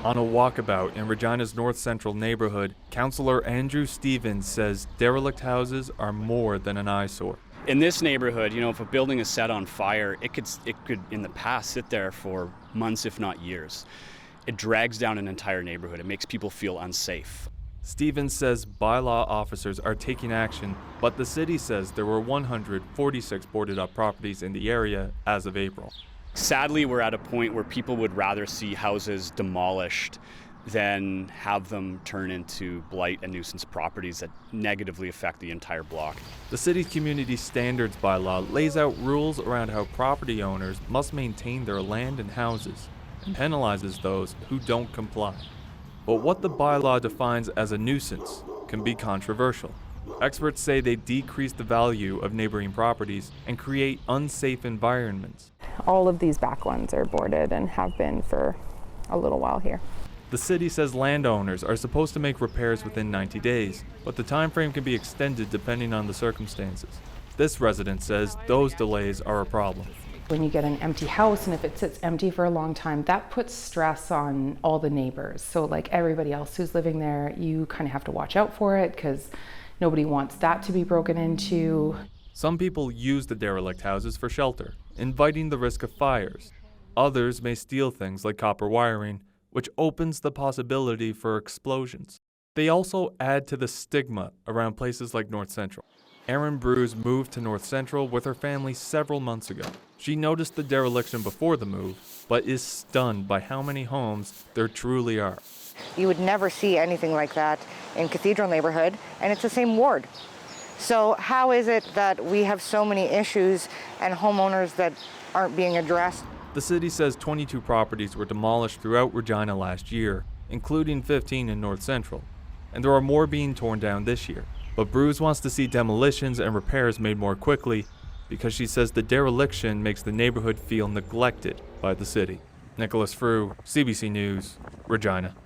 On a walkabout in Regina's North Central neighborhood, Councillor Andrew Stevens says derelict houses are more than an eyesore. In this neighborhood, if a building is set on fire, it could in the past sit there for months, if not years. It drags down an entire neighborhood. It makes people feel unsafe. Stevens says bylaw officers are taking action, but the city says there were 146 boarded up properties in the area as of April. Sadly, we're at a point where people would rather see houses demolished than have them turn into blight and nuisance properties that negatively affect the entire block. The city's community standards bylaw lays out rules around how property owners must maintain their land and houses, and penalizes those who don't comply. But what the bylaw defines as a nuisance can be controversial. Experts say they decrease the value of neighboring properties and create unsafe environments. All of these back ones are boarded and have been for a little while here. The city says landowners are supposed to make repairs within 90 days, but the time frame can be extended depending on the circumstances. This resident says those delays are a problem. When you get an empty house and if it sits empty for a long time, that puts stress on all the neighbors. So like everybody else who's living there, you kind of have to watch out for it because nobody wants that to be broken into. Some people use the derelict houses for shelter, inviting the risk of fires. Others may steal things like copper wiring, which opens the possibility for explosions. They also add to the stigma around places like North Central. Erin Bruce moved to North Central with her family several months ago. She noticed the dereliction before the move, but is stunned by how many homes there truly are. You would never see anything like that in Cathedral neighborhood, and it's the same ward. So how is it that we have so many issues and homeowners that aren't being addressed? The city says 22 properties were demolished throughout Regina last year, including 15 in North Central, and there are more being torn down this year. But Bruce wants to see demolitions and repairs made more quickly because she says the dereliction makes the neighborhood feel neglected by the city. Nicholas Frew, CBC News, Regina.